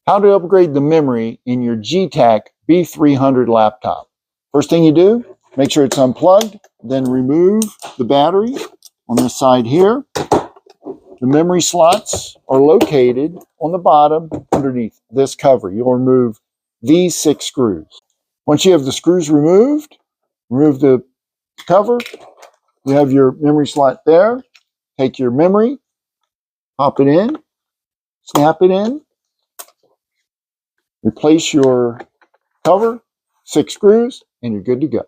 How to upgrade the memory in your Getac B300 laptop. First thing you do, make sure it's unplugged, then remove the battery on this side here. The memory slots are located on the bottom underneath this cover. You'll remove these 6 screws. Once you have the screws removed, remove the cover. You have your memory slot there. Take your memory, pop it in, snap it in, replace your cover, 6 screws, and you're good to go.